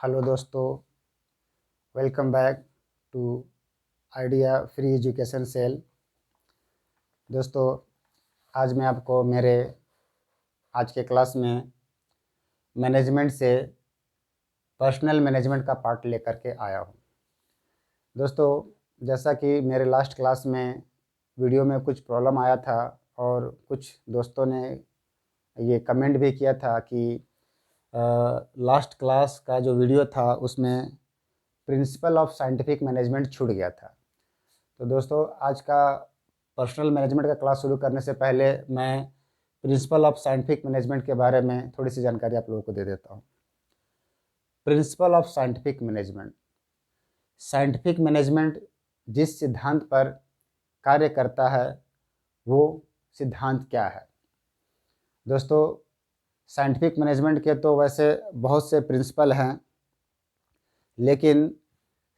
Hello दोस्तों, welcome back to idea free education cell. दोस्तों, आज मैं आपको मेरे आज के क्लास में मैनेजमेंट से पर्सनल मैनेजमेंट का पार्ट लेकर के आया हूँ। दोस्तों, जैसा कि मेरे लास्ट क्लास में वीडियो में कुछ प्रॉब्लम आया था और कुछ दोस्तों ने ये कमेंट भी किया था कि लास्ट क्लास का जो वीडियो था उसमें प्रिंसिपल ऑफ साइंटिफिक मैनेजमेंट छूट गया था। तो दोस्तों, आज का पर्सनल मैनेजमेंट का क्लास शुरू करने से पहले मैं प्रिंसिपल ऑफ साइंटिफिक मैनेजमेंट के बारे में थोड़ी सी जानकारी आप लोगों को दे देता हूँ। Principle of scientific management, scientific management जिस सिद्धांत पर कार्य करता है वो सिद्धांत क्या है। दोस्तों, साइंटिफिक मैनेजमेंट के तो वैसे बहुत से प्रिंसिपल हैं, लेकिन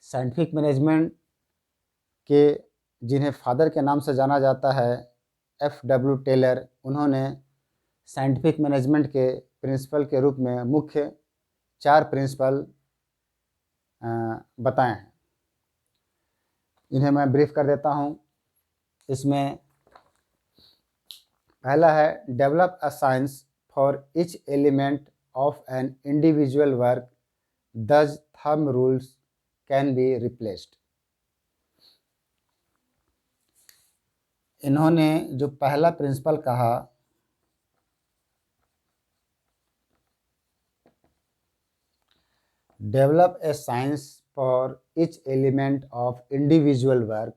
साइंटिफिक मैनेजमेंट के जिन्हें फादर के नाम से जाना जाता है, F.W. टेलर, उन्होंने साइंटिफिक मैनेजमेंट के प्रिंसिपल के रूप में मुख्य 4 प्रिंसिपल बताए हैं। इन्हें मैं ब्रीफ कर देता हूँ। इसमें पहला है develop a science for each element of an individual work, thus thumb rules can be replaced. इन्होंने जो पहला प्रिंसिपल कहा, develop a science for each element of individual work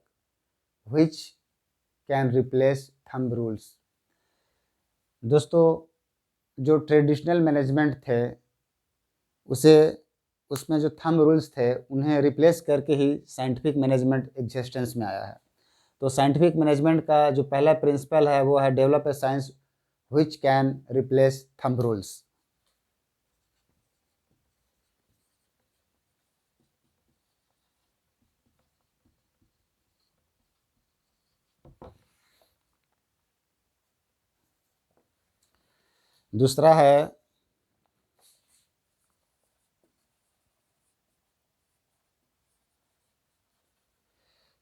which can replace thumb rules. दोस्तों, जो traditional management थे उसमें जो thumb rules थे उन्हें रिप्लेस करके ही साइंटिफिक मैनेजमेंट एग्जिस्टेंस में आया है। तो साइंटिफिक मैनेजमेंट का जो पहला प्रिंसिपल है वो है develop a science which can replace thumb rules. दूसरा है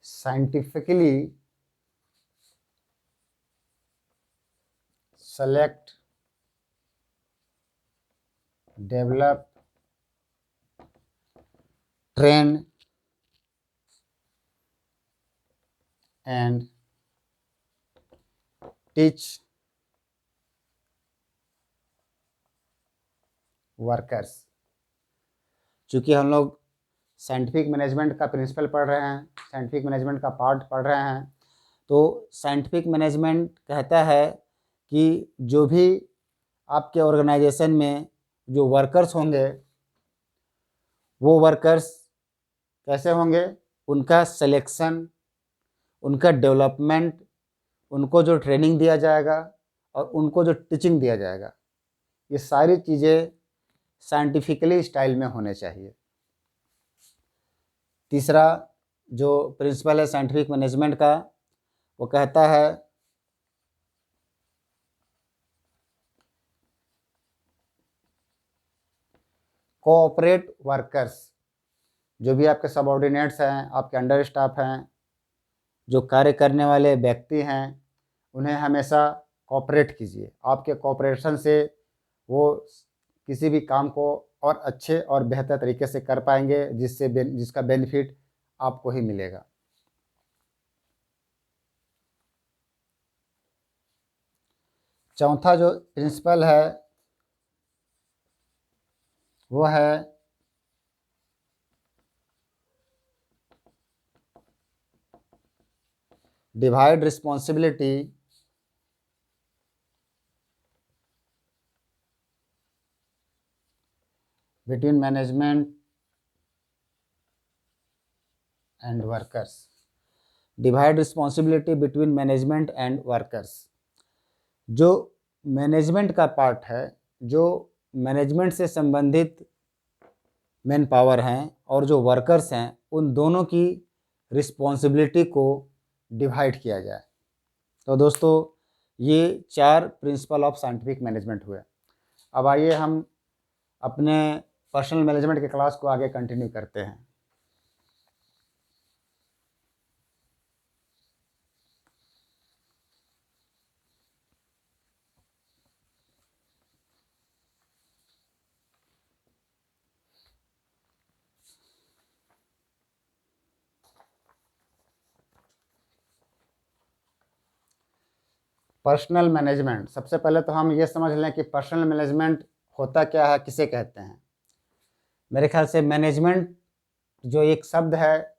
scientifically select, develop, train and teach workers. चूँकि हम लोग साइंटिफिक मैनेजमेंट का प्रिंसिपल पढ़ रहे हैं, साइंटिफिक मैनेजमेंट का पार्ट पढ़ रहे हैं, तो साइंटिफिक मैनेजमेंट कहता है कि जो भी आपके ऑर्गेनाइजेशन में जो वर्कर्स होंगे वो वर्कर्स कैसे होंगे, उनका सिलेक्शन, उनका डेवलपमेंट, उनको जो ट्रेनिंग दिया जाएगा और उनको जो टीचिंग दिया जाएगा, ये सारी चीज़ें साइंटिफिकली स्टाइल में होने चाहिए। तीसरा जो प्रिंसिपल है साइंटिफिक मैनेजमेंट का, वो कहता है कोऑपरेट वर्कर्स, जो भी आपके सबऑर्डिनेट्स हैं, आपके अंडर स्टाफ हैं, जो कार्य करने वाले व्यक्ति हैं, उन्हें हमेशा कोऑपरेट कीजिए। आपके कोऑपरेशन से वो किसी भी काम को और अच्छे और बेहतर तरीके से कर पाएंगे, जिसका बेनिफिट आपको ही मिलेगा। चौथा जो प्रिंसिपल है वो है divide responsibility between management and workers. Divide responsibility between management and workers. जो मैनेजमेंट का पार्ट है, जो मैनेजमेंट से संबंधित मैन पावर हैं और जो वर्कर्स हैं, उन दोनों की रिस्पॉन्सिबिलिटी को डिवाइड किया जाए। तो दोस्तों, ये 4 प्रिंसिपल ऑफ साइंटिफिक मैनेजमेंट हुए। अब आइए हम अपने पर्सनल मैनेजमेंट के क्लास को आगे कंटिन्यू करते हैं। पर्सनल मैनेजमेंट, सबसे पहले तो हम ये समझ लें कि पर्सनल मैनेजमेंट होता क्या है, किसे कहते हैं। मेरे ख्याल से मैनेजमेंट जो एक शब्द है,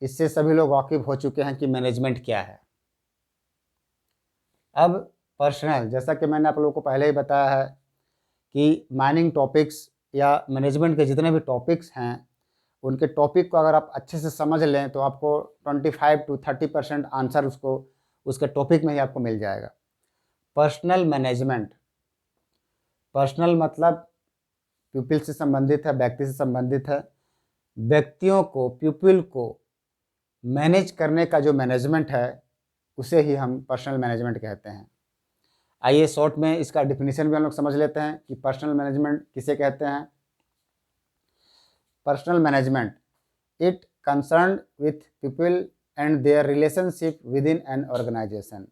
इससे सभी लोग वाकिफ हो चुके हैं कि मैनेजमेंट क्या है। अब पर्सनल, जैसा कि मैंने आप लोगों को पहले ही बताया है कि माइनिंग टॉपिक्स या मैनेजमेंट के जितने भी टॉपिक्स हैं, उनके टॉपिक को अगर आप अच्छे से समझ लें तो आपको 25 to 30% आंसर उसके टॉपिक में ही आपको मिल जाएगा। पर्सनल मैनेजमेंट, पर्सनल मतलब पीपल से संबंधित है, व्यक्ति से संबंधित है। व्यक्तियों को, पीपल को मैनेज करने का जो मैनेजमेंट है, उसे ही हम पर्सनल मैनेजमेंट कहते हैं। आइए शॉर्ट में इसका डिफिनीशन भी हम लोग समझ लेते हैं कि पर्सनल मैनेजमेंट किसे कहते हैं। Personal management, it concern with people and their relationship with in an organisation.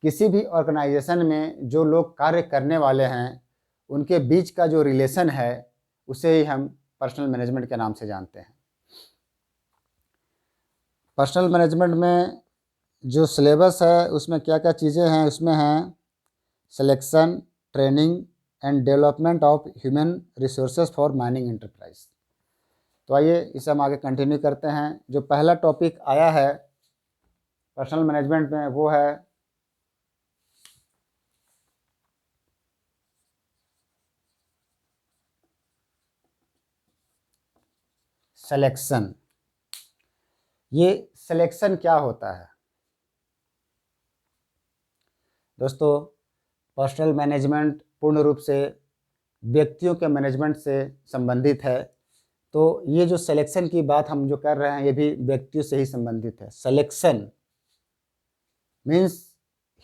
किसी भी ऑर्गेनाइजेशन में जो लोग कार्य करने वाले हैं, उनके बीच का जो रिलेशन है, उसे ही हम पर्सनल मैनेजमेंट के नाम से जानते हैं। पर्सनल मैनेजमेंट में जो सिलेबस है, उसमें क्या क्या चीज़ें हैं, उसमें हैं selection, training and development of human resources for mining enterprise. तो आइए इसे हम आगे कंटिन्यू करते हैं। जो पहला टॉपिक आया है पर्सनल मैनेजमेंट में, वो है सिलेक्शन। ये सिलेक्शन क्या होता है दोस्तों? पर्सनल मैनेजमेंट पूर्ण रूप से व्यक्तियों के मैनेजमेंट से संबंधित है। तो ये जो सिलेक्शन की बात हम जो कर रहे हैं, ये भी व्यक्तियों से ही संबंधित है। सिलेक्शन मीन्स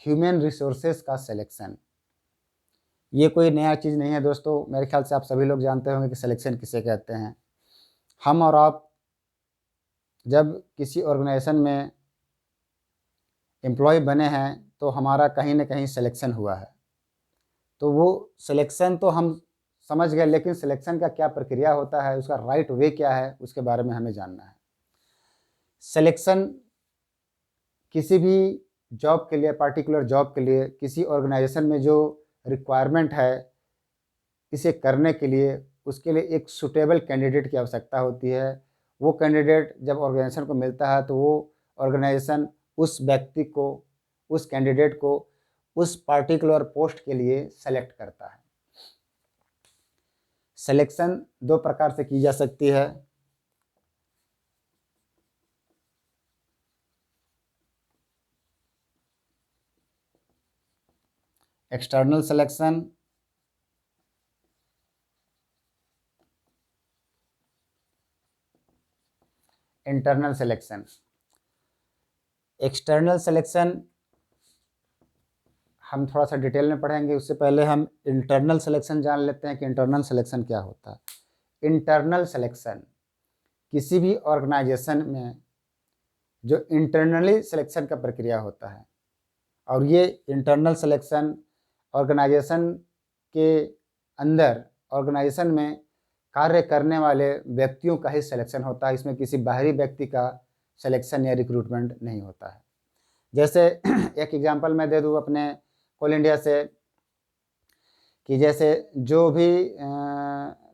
ह्यूमन रिसोर्सेज का सिलेक्शन। ये कोई नया चीज़ नहीं है दोस्तों, मेरे ख्याल से आप सभी लोग जानते होंगे कि सिलेक्शन किसे कहते हैं। हम और आप जब किसी ऑर्गेनाइजेशन में एम्प्लॉय बने हैं, तो हमारा कहीं ना कहीं सिलेक्शन हुआ है। तो वो सिलेक्शन तो हम समझ गए, लेकिन सिलेक्शन का क्या प्रक्रिया होता है, उसका राइट वे क्या है, उसके बारे में हमें जानना है। सिलेक्शन किसी भी जॉब के लिए, पार्टिकुलर जॉब के लिए, किसी ऑर्गेनाइजेशन में जो रिक्वायरमेंट है, इसे करने के लिए उसके लिए एक सुटेबल कैंडिडेट की आवश्यकता होती है। वो कैंडिडेट जब ऑर्गेनाइजेशन को मिलता है, तो वो ऑर्गेनाइजेशन उस व्यक्ति को, उस कैंडिडेट को उस पार्टिकुलर पोस्ट के लिए सेलेक्ट करता है। सिलेक्शन दो प्रकार से की जा सकती है। External selection, internal selection. External selection हम थोड़ा सा डिटेल में पढ़ेंगे, उससे पहले हम इंटरनल सिलेक्शन जान लेते हैं कि इंटरनल सिलेक्शन क्या होता है। इंटरनल सिलेक्शन किसी भी ऑर्गेनाइजेशन में जो इंटरनली सिलेक्शन का प्रक्रिया होता है, और ये इंटरनल सिलेक्शन ऑर्गेनाइजेशन के अंदर, ऑर्गेनाइजेशन में कार्य करने वाले व्यक्तियों का ही सिलेक्शन होता है। इसमें किसी बाहरी व्यक्ति का सिलेक्शन या रिक्रूटमेंट नहीं होता है। जैसे एक एग्जांपल मैं दे दूँ अपने कोल इंडिया से, कि जैसे जो भी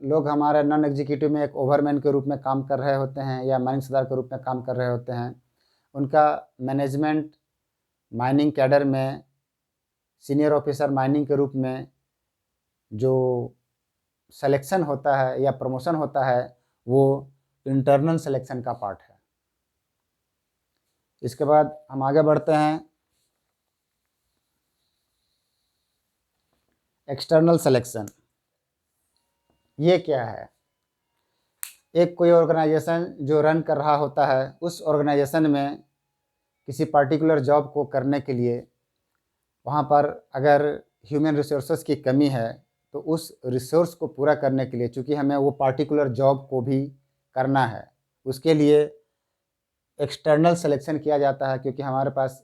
लोग हमारे नॉन एग्जीक्यूटिव में एक ओवरमैन के रूप में काम कर रहे होते हैं, या माइनिंग सरदार के रूप में काम कर रहे होते हैं, उनका मैनेजमेंट माइनिंग कैडर में सीनियर ऑफिसर माइनिंग के रूप में जो सिलेक्शन होता है या प्रमोशन होता है, वो इंटरनल सिलेक्शन का पार्ट है। इसके बाद हम आगे बढ़ते हैं। एक्सटर्नल सिलेक्शन ये क्या है? एक कोई ऑर्गेनाइजेशन जो रन कर रहा होता है, उस ऑर्गेनाइजेशन में किसी पार्टिकुलर जॉब को करने के लिए वहाँ पर अगर ह्यूमन रिसोर्सेज की कमी है, तो उस रिसोर्स को पूरा करने के लिए, चूँकि हमें वो पार्टिकुलर जॉब को भी करना है, उसके लिए एक्सटर्नल सिलेक्शन किया जाता है, क्योंकि हमारे पास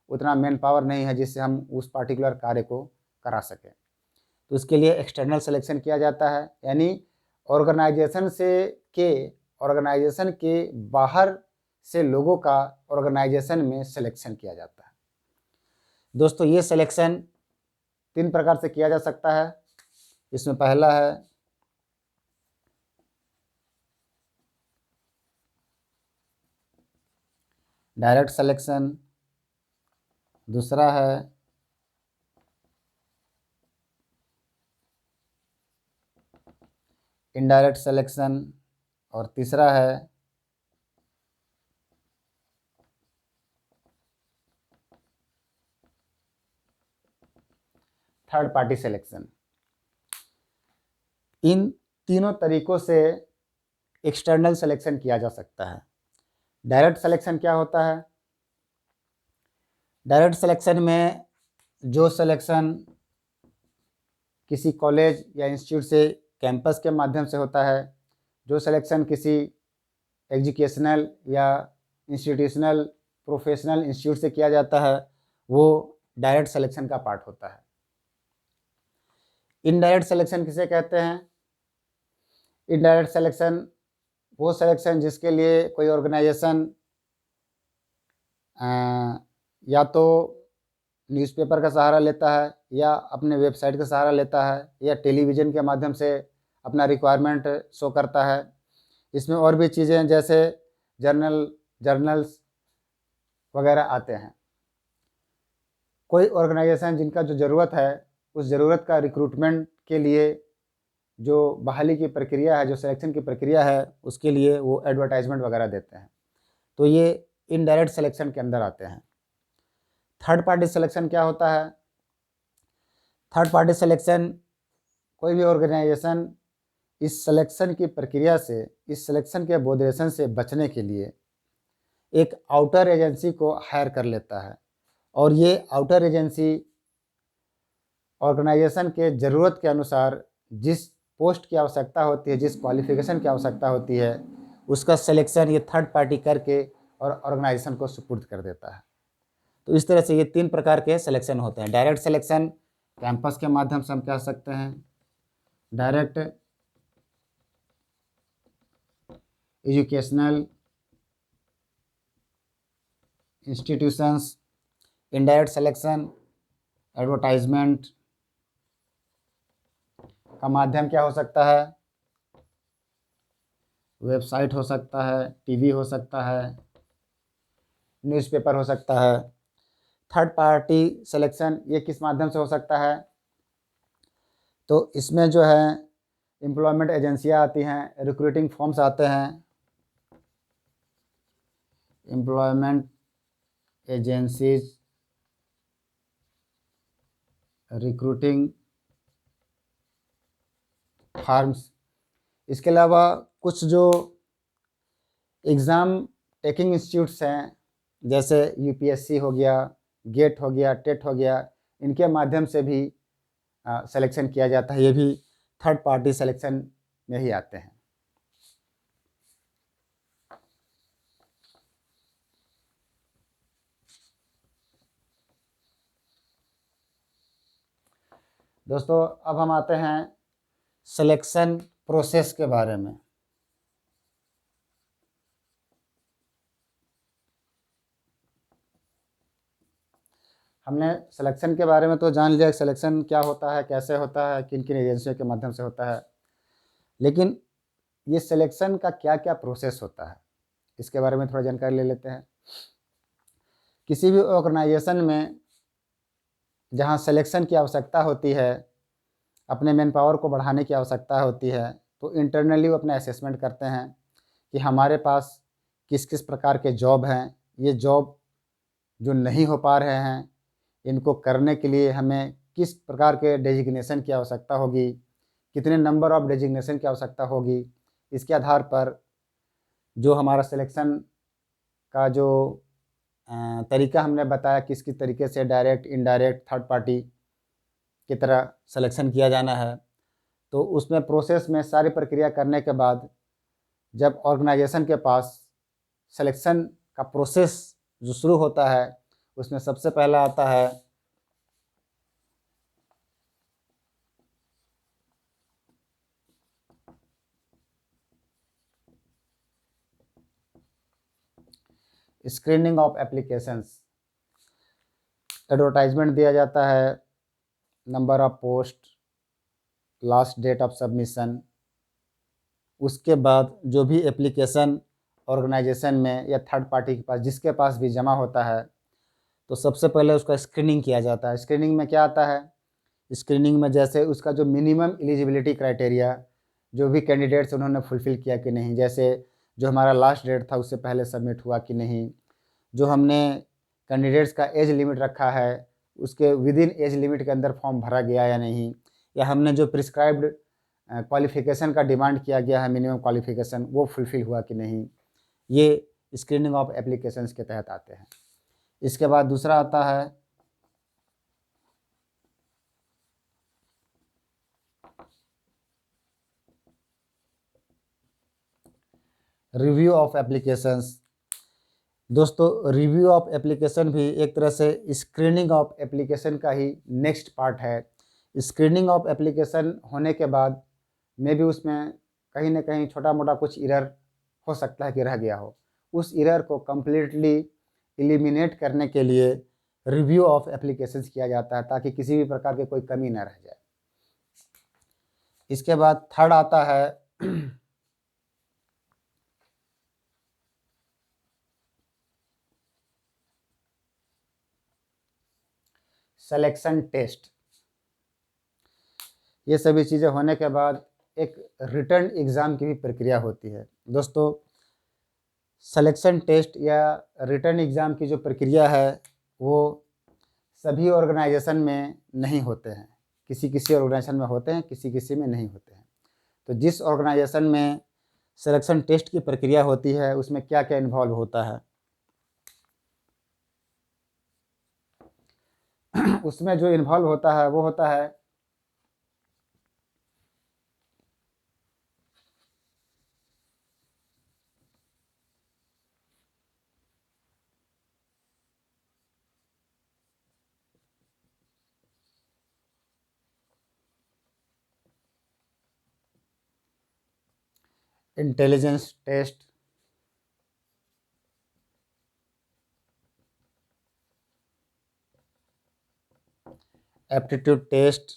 उतना मैन पावर नहीं है जिससे हम उस पार्टिकुलर कार्य को करा सकें। तो उसके लिए एक्सटर्नल सिलेक्शन किया जाता है, यानी ऑर्गेनाइजेशन के बाहर से लोगों का ऑर्गेनाइजेशन में सिलेक्शन किया जाता है। दोस्तों, ये सिलेक्शन 3 प्रकार से किया जा सकता है। इसमें पहला है डायरेक्ट सिलेक्शन, दूसरा है इनडायरेक्ट सिलेक्शन और तीसरा है थर्ड पार्टी सिलेक्शन। इन तीनों तरीकों से एक्सटर्नल सिलेक्शन किया जा सकता है। डायरेक्ट सिलेक्शन क्या होता है? डायरेक्ट सिलेक्शन में जो सिलेक्शन किसी कॉलेज या इंस्टीट्यूट से कैंपस के माध्यम से होता है, जो सिलेक्शन किसी एजुकेशनल या इंस्टीट्यूशनल प्रोफेशनल इंस्टीट्यूट से किया जाता है, वो डायरेक्ट सिलेक्शन का पार्ट होता है। इनडायरेक्ट सिलेक्शन किसे कहते हैं? इनडायरेक्ट सिलेक्शन वो सिलेक्शन जिसके लिए कोई ऑर्गेनाइजेशन या तो न्यूज़पेपर का सहारा लेता है, या अपने वेबसाइट का सहारा लेता है, या टेलीविज़न के माध्यम से अपना रिक्वायरमेंट शो करता है। इसमें और भी चीज़ें जैसे जर्नल्स वगैरह आते हैं। कोई ऑर्गेनाइजेशन जिनका जो ज़रूरत है, उस ज़रूरत का रिक्रूटमेंट के लिए जो बहाली की प्रक्रिया है, जो सिलेक्शन की प्रक्रिया है, उसके लिए वो एडवर्टाइजमेंट वगैरह देते हैं। तो ये इनडायरेक्ट सिलेक्शन के अंदर आते हैं। थर्ड पार्टी सिलेक्शन क्या होता है? थर्ड पार्टी सिलेक्शन, कोई भी ऑर्गेनाइजेशन इस सिलेक्शन की प्रक्रिया से, इस सिलेक्शन के बोदरेशन से बचने के लिए एक आउटर एजेंसी को हायर कर लेता है, और ये आउटर एजेंसी ऑर्गेनाइजेशन के ज़रूरत के अनुसार जिस पोस्ट की आवश्यकता होती है, जिस क्वालिफिकेशन की आवश्यकता होती है, उसका सिलेक्शन ये थर्ड पार्टी करके और ऑर्गेनाइजेशन को सुपुर्द कर देता है। तो इस तरह से ये 3 प्रकार के सिलेक्शन होते हैं। डायरेक्ट सिलेक्शन कैंपस के माध्यम से हम कह सकते हैं, direct educational institutions, indirect selection advertisement का माध्यम क्या हो सकता है? वेबसाइट हो सकता है, टीवी हो सकता है, न्यूज़पेपर हो सकता है। थर्ड पार्टी सिलेक्शन ये किस माध्यम से हो सकता है? तो इसमें जो है एम्प्लॉयमेंट एजेंसियां आती हैं, रिक्रूटिंग फॉर्म्स आते हैं, एम्प्लॉयमेंट एजेंसीज रिक्रूटिंग फॉर्म्स। इसके अलावा कुछ जो एग्ज़ाम टेकिंग इंस्टीट्यूट्स हैं, जैसे यूपीएससी हो गया, गेट हो गया, टेट हो गया, इनके माध्यम से भी सिलेक्शन किया जाता है। ये भी थर्ड पार्टी सिलेक्शन में ही आते हैं। दोस्तों, अब हम आते हैं सिलेक्शन प्रोसेस के बारे में। हमने सिलेक्शन के बारे में तो जान लिया कि सिलेक्शन क्या होता है, कैसे होता है, किन किन एजेंसियों के माध्यम से होता है, लेकिन ये सिलेक्शन का क्या क्या प्रोसेस होता है, इसके बारे में थोड़ा जानकारी ले लेते हैं। किसी भी ऑर्गेनाइजेशन में जहाँ सिलेक्शन की आवश्यकता होती है, अपने मैन पावर को बढ़ाने की आवश्यकता होती है, तो इंटरनली वो अपना असेसमेंट करते हैं कि हमारे पास किस किस प्रकार के जॉब हैं, ये जॉब जो नहीं हो पा रहे हैं, इनको करने के लिए हमें किस प्रकार के डेजिग्नेशन की आवश्यकता होगी, कितने नंबर ऑफ डेजिग्नेशन की आवश्यकता होगी। इसके आधार पर जो हमारा सिलेक्शन का जो तरीका हमने बताया, किस किस तरीके से डायरेक्ट, इनडायरेक्ट, थर्ड पार्टी की तरह सिलेक्शन किया जाना है, तो उसमें प्रोसेस में सारी प्रक्रिया करने के बाद जब ऑर्गेनाइजेशन के पास सिलेक्शन का प्रोसेस जो शुरू होता है, उसमें सबसे पहला आता है स्क्रीनिंग ऑफ एप्लीकेशंस। एडवर्टाइजमेंट दिया जाता है, number of post, last date of submission. उसके बाद जो भी एप्लीकेशन ऑर्गेनाइजेशन में या थर्ड पार्टी के पास, जिसके पास भी जमा होता है, तो सबसे पहले उसका स्क्रीनिंग किया जाता है। स्क्रीनिंग में क्या आता है? स्क्रीनिंग में जैसे उसका जो मिनिमम एलिजिबिलिटी क्राइटेरिया, जो भी कैंडिडेट्स उन्होंने फुलफ़िल किया कि नहीं, जैसे जो हमारा लास्ट डेट था उससे पहले सबमिट हुआ कि नहीं, जो हमने कैंडिडेट्स का एज लिमिट रखा है उसके विद इन एज लिमिट के अंदर फॉर्म भरा गया या नहीं, या हमने जो प्रिस्क्राइब्ड क्वालिफ़िकेशन का डिमांड किया गया है मिनिमम क्वालिफ़िकेशन, वो फुलफ़िल हुआ कि नहीं, ये स्क्रीनिंग ऑफ एप्लीकेशंस के तहत आते हैं। इसके बाद दूसरा आता है रिव्यू ऑफ एप्लीकेशंस। दोस्तों, रिव्यू ऑफ एप्लीकेशन भी एक तरह से स्क्रीनिंग ऑफ एप्लीकेशन का ही नेक्स्ट पार्ट है। स्क्रीनिंग ऑफ एप्लीकेशन होने के बाद में भी उसमें कहीं ना कहीं छोटा मोटा कुछ एरर हो सकता है कि रह गया हो। उस एरर को कम्प्लीटली एलिमिनेट करने के लिए रिव्यू ऑफ एप्लीकेशंस किया जाता है, ताकि किसी भी प्रकार की कोई कमी न रह जाए। इसके बाद थर्ड आता है सिलेक्शन टेस्ट। ये सभी चीज़ें होने के बाद एक रिटर्न एग्ज़ाम की भी प्रक्रिया होती है। दोस्तों, सिलेक्शन टेस्ट या रिटर्न एग्ज़ाम की जो प्रक्रिया है वो सभी ऑर्गेनाइजेशन में नहीं होते हैं। किसी किसी ऑर्गेनाइजेशन में होते हैं, किसी किसी में नहीं होते हैं। तो जिस ऑर्गेनाइजेशन में सिलेक्शन टेस्ट की प्रक्रिया होती है उसमें क्या क्या इन्वॉल्व होता है उसमें जो इन्वॉल्व होता है वो होता है intelligence test, aptitude test,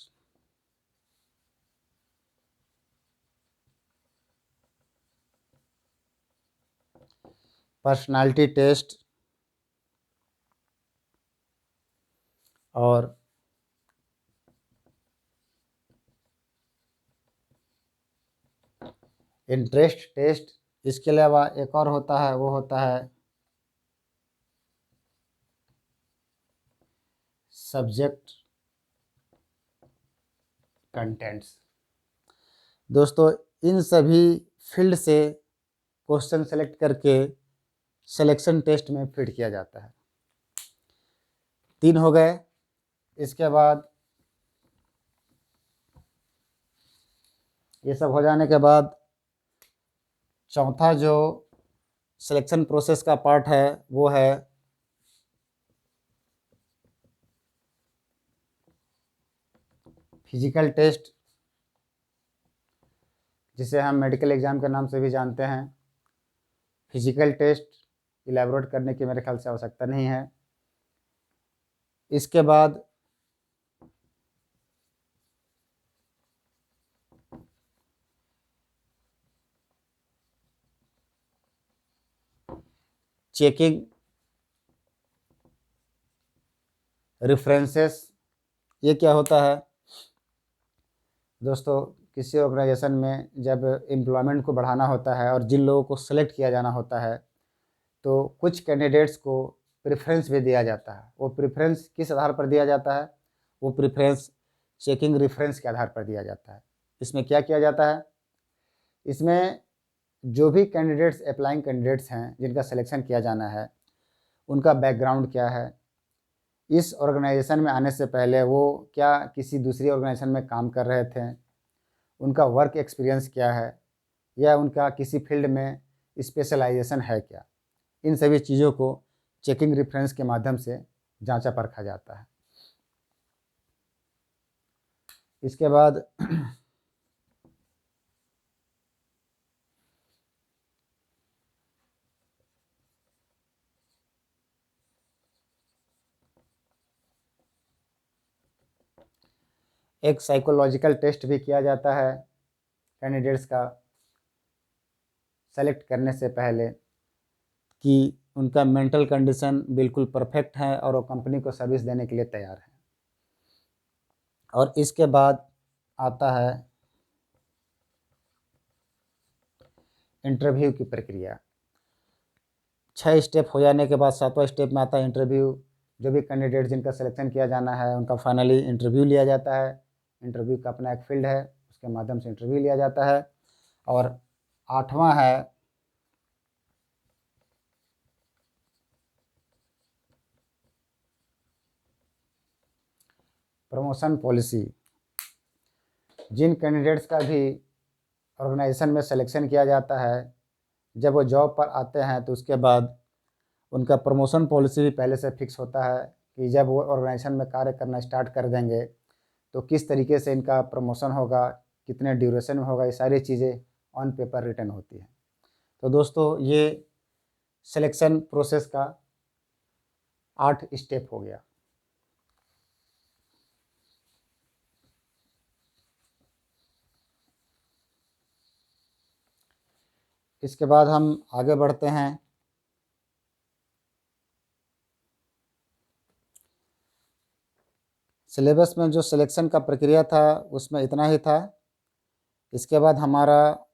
personality test और इंटरेस्ट टेस्ट। इसके अलावा एक और होता है, वो होता है सब्जेक्ट कंटेंट्स। दोस्तों, इन सभी फील्ड से क्वेश्चन सेलेक्ट करके सिलेक्शन टेस्ट में फिट किया जाता है। 3 हो गए। इसके बाद ये सब हो जाने के बाद चौथा जो सिलेक्शन प्रोसेस का पार्ट है वो है फिजिकल टेस्ट, जिसे हम मेडिकल एग्ज़ाम के नाम से भी जानते हैं। फिजिकल टेस्ट इलेबोरेट करने की मेरे ख्याल से आवश्यकता नहीं है। इसके बाद चेकिंग रेफरेंसेस। ये क्या होता है? दोस्तों, किसी ऑर्गेनाइजेशन में जब एम्प्लॉयमेंट को बढ़ाना होता है और जिन लोगों को सेलेक्ट किया जाना होता है, तो कुछ कैंडिडेट्स को प्रेफरेंस भी दिया जाता है। वो प्रेफरेंस किस आधार पर दिया जाता है? वो प्रेफरेंस चेकिंग रेफरेंस के आधार पर दिया जाता है। इसमें क्या किया जाता है? इसमें जो भी कैंडिडेट्स अप्लाइंग कैंडिडेट्स हैं जिनका सिलेक्शन किया जाना है, उनका बैकग्राउंड क्या है, इस ऑर्गेनाइजेशन में आने से पहले वो क्या किसी दूसरी ऑर्गेनाइजेशन में काम कर रहे थे, उनका वर्क एक्सपीरियंस क्या है, या उनका किसी फील्ड में स्पेशलाइजेशन है क्या। इन सभी चीज़ों को चेकिंग रेफरेंस के माध्यम से जांचा परखा जाता है। इसके बाद एक साइकोलॉजिकल टेस्ट भी किया जाता है कैंडिडेट्स का सेलेक्ट करने से पहले, कि उनका मेंटल कंडीशन बिल्कुल परफेक्ट है और वो कंपनी को सर्विस देने के लिए तैयार है। और इसके बाद आता है इंटरव्यू की प्रक्रिया। 6 स्टेप हो जाने के बाद 7वां स्टेप में आता है इंटरव्यू। जो भी कैंडिडेट जिनका सिलेक्शन किया जाना है उनका फाइनली इंटरव्यू लिया जाता है। इंटरव्यू का अपना एक फील्ड है, उसके माध्यम से इंटरव्यू लिया जाता है। और 8वां है प्रमोशन पॉलिसी। जिन कैंडिडेट्स का भी ऑर्गेनाइजेशन में सिलेक्शन किया जाता है, जब वो जॉब पर आते हैं तो उसके बाद उनका प्रमोशन पॉलिसी भी पहले से फिक्स होता है कि जब वो ऑर्गेनाइजेशन में कार्य करना स्टार्ट कर देंगे तो किस तरीके से इनका प्रमोशन होगा, कितने ड्यूरेशन में होगा, ये सारी चीज़ें ऑन पेपर रिटन होती हैं। तो दोस्तों ये सिलेक्शन प्रोसेस का 8 स्टेप हो गया। इसके बाद हम आगे बढ़ते हैं। सिलेबस में जो सिलेक्शन का प्रक्रिया था उसमें इतना ही था। इसके बाद हमारा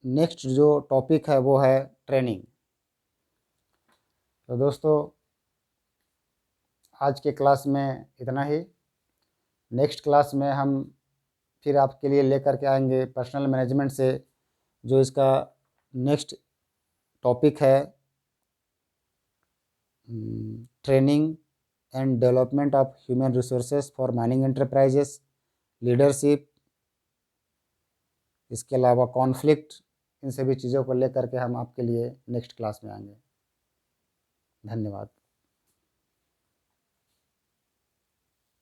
नेक्स्ट जो टॉपिक है वो है ट्रेनिंग। तो दोस्तों आज के क्लास में इतना ही। नेक्स्ट क्लास में हम फिर आपके लिए लेकर के आएंगे पर्सनल मैनेजमेंट से, जो इसका नेक्स्ट टॉपिक है training and development of human resources for mining enterprises, leadership, इसके अलावा कॉन्फ्लिक्ट। इन सभी चीज़ों को लेकर के हम आपके लिए नेक्स्ट क्लास में आएंगे। धन्यवाद।